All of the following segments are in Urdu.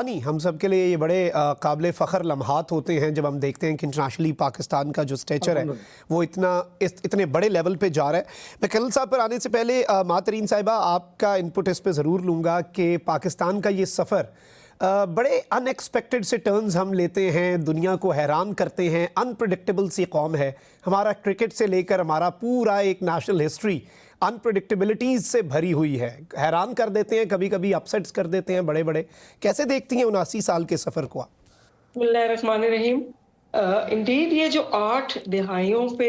نہیں، ہم سب کے لیے یہ بڑے قابل فخر لمحات ہوتے ہیں جب ہم دیکھتے ہیں کہ انٹرنیشنلی پاکستان کا جو سٹیچر ہے وہ اتنے بڑے لیول پہ جا رہا ہے۔ میں کرنل صاحب پر آنے سے پہلے ماترین صاحبہ آپ کا انپٹ اس پہ ضرور لوں گا کہ پاکستان کا یہ سفر بڑے ان ایکسپیکٹڈ سے ٹرنز ہم لیتے ہیں، دنیا کو حیران کرتے ہیں، انپریڈکٹیبل سی قوم ہے ہمارا، کرکٹ سے لے کر ہمارا پورا ایک نیشنل ہسٹری انپریڈکٹیبلٹیز سے بھری ہوئی ہے، حیران کر دیتے ہیں، کبھی کبھی اپسیٹس کر دیتے ہیں بڑے بڑے۔ کیسے دیکھتی ہیں 79 سال کے سفر کو آپ؟ بسم اللہ الرحمن الرحیم۔ انڈیڈ یہ جو 8 دہائیوں پہ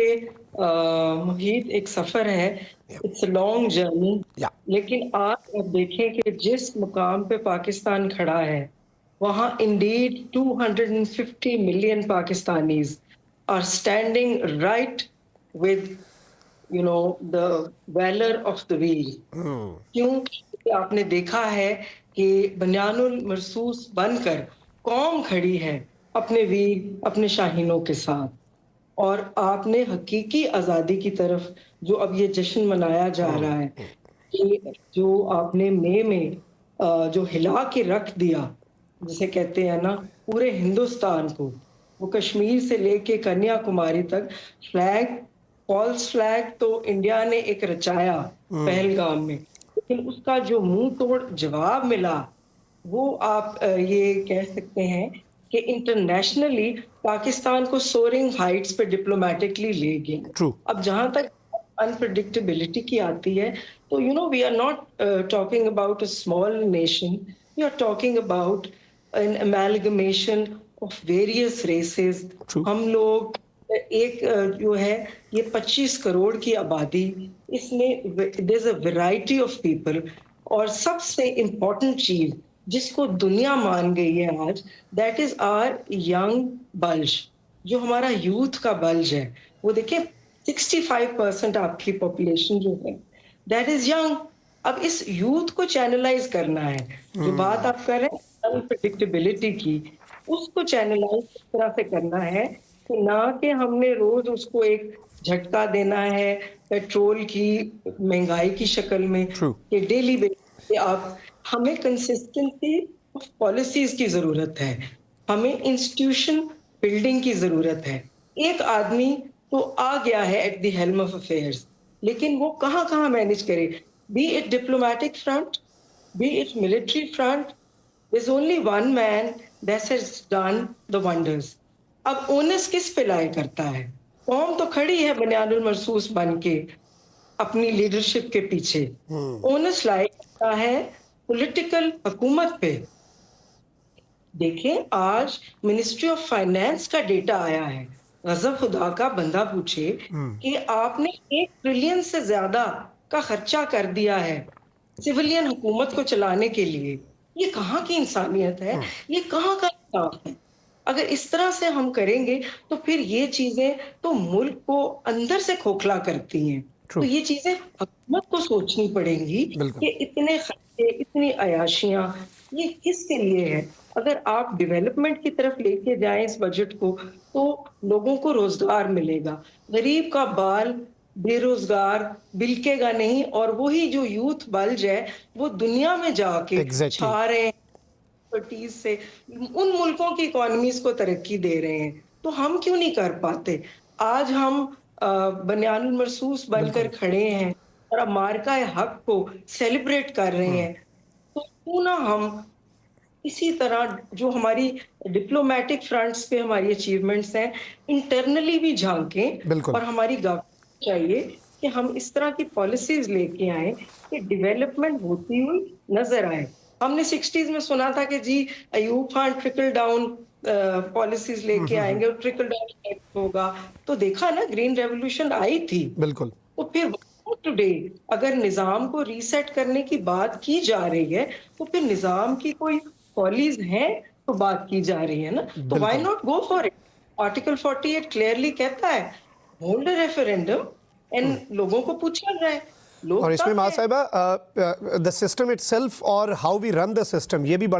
محیط ایک سفر ہے، اٹس اے لانگ جرنی، لیکن آج آپ دیکھیں کہ جس مقام پہ پاکستان کھڑا ہے وہاں indeed 250 million Pakistanis are standing right with the valor of the wheel۔ کیوں کہ آپ نے دیکھا ہے کہ بنیان المرصوص بن کر قوم کھڑی ہے اپنے ویر، اپنے شاہینوں کے ساتھ، اور آپ نے حقیقی آزادی کی طرف جو اب یہ جشن منایا جا رہا ہے، کہ جو آپ نے مئی میں جو ہلا کے رکھ دیا، جسے کہتے ہیں نا پورے ہندوستان کو، وہ کشمیر سے لے کے کنیا کماری تک فلیگ، فالس فلیگ تو انڈیا نے ایک رچایا پہلگام میں، لیکن اس کا جو منہ توڑ جواب ملا وہ آپ یہ کہہ سکتے ہیں کہ انٹرنیشنلی پاکستان کو سورنگ ہائٹس پہ ڈپلومیٹکلی لے گیا۔ اب جہاں تک انپریڈکٹیبلٹی کی آتی ہے تو we are not talking about a small nation, we are talking about an amalgamation of various races. ہم لوگ ایک جو ہے یہ 25 کروڑ کی آبادی، اس میں دیر از اے ویرائٹی آف پیپل، اور سب سے امپورٹنٹ چیز جس کو دنیا مان گئی ہے آج، that is our young bulge, جو ہمارا یوتھ کا بلج ہے۔ وہ دیکھیں 65% آپ کی پاپولیشن جو ہے دیٹ از ینگ۔ اب اس یوتھ کو چینلائز کرنا ہے، جو بات آپ کر رہے ہیں انپریڈکٹیبلٹی کی، اس کو چینلائز اس طرح سے کرنا ہے کہ نہ کہ ہم نے روز اس کو ایک جھٹکا دینا ہے پیٹرول کی مہنگائی کی شکل میں، کہ ڈیلی بیسس پہ آپ، ہمیں کنسسٹنسی آف پالیسیز کی ضرورت ہے، ہمیں انسٹیٹیوشن بلڈنگ کی ضرورت ہے۔ ایک آدمی تو آ گیا ہے at the helm of affairs, لیکن وہ کہاں کہاں مینج کرے، be it diplomatic front, be it military front, there's only one man that has done the wonders۔ اب اونس کس پہ لائے کرتا ہے؟ قوم تو کھڑی ہے بنیان المرصوص بن کے اپنی لیڈرشپ کے پیچھے، اونس لائے کرتا ہے پولیٹیکل حکومت پہ۔ دیکھیں آج منسٹری آف فائنانس کا ڈیٹا آیا ہے، غضب خدا کا بندہ پوچھے کہ آپ نے 1 ٹریلین سے زیادہ کا خرچہ کر دیا ہے سویلین حکومت کو چلانے کے لیے۔ یہ کہاں کی انسانیت ہے؟ یہ کہاں کا انصاف ہے؟ اگر اس طرح سے ہم کریں گے تو پھر یہ چیزیں تو ملک کو اندر سے کھوکھلا کرتی ہیں۔ تو یہ چیزیں حکومت کو سوچنی پڑیں گی کہ اتنے خرچے، اتنی عیاشیاں، یہ کس کے لیے ہے؟ اگر آپ ڈیولپمنٹ کی طرف لے کے جائیں اس بجٹ کو تو لوگوں کو روزگار ملے گا، غریب کا بال بے روزگار بلکے گا نہیں، اور وہی جو یوتھ بلج ہے وہ دنیا میں جا کے چھا رہے ہیں سے، ان ملکوں کی اکانومیز کو ترقی دے رہے ہیں۔ تو ہم کیوں نہیں کر پاتے؟ آج ہم بنیان المرصوص بن کر کھڑے ہیں اور اب مارکہ حق کو سیلیبریٹ کر رہے ہیں، تو کیوں نہ ہم اسی طرح جو ہماری ڈپلومیٹک فرنٹس پہ ہماری اچیومنٹس ہیں انٹرنلی بھی جھانکیں، اور ہماری گورنمنٹ چاہیے کہ ہم اس طرح کی پالیسیز لے کے آئیں کہ ڈیولپمنٹ ہوتی ہوئی نظر آئے۔ ہم نے 60s میں سنا تھا کہ جی Ayub Khan trickle down policies لے کے آئیں گے اور ٹرکل ڈاؤن ہوگا، تو دیکھا نا گرین ریولوشن آئی تھی۔ بالکل۔ تو پھر ٹوڈے اگر نظام کو ریسیٹ کرنے کی بات کی جا رہی ہے تو پھر نظام کی کوئی پالیسیز ہیں تو بات کی جا رہی ہے نا، تو why not go for it? Article 48 clearly کہتا ہے ہولڈ اے ریفرینڈم، اینڈ لوگوں کو پوچھا جائے۔ اور اس میں ماں صاحبہ the system itself اور how we run the system، یہ بھی بڑا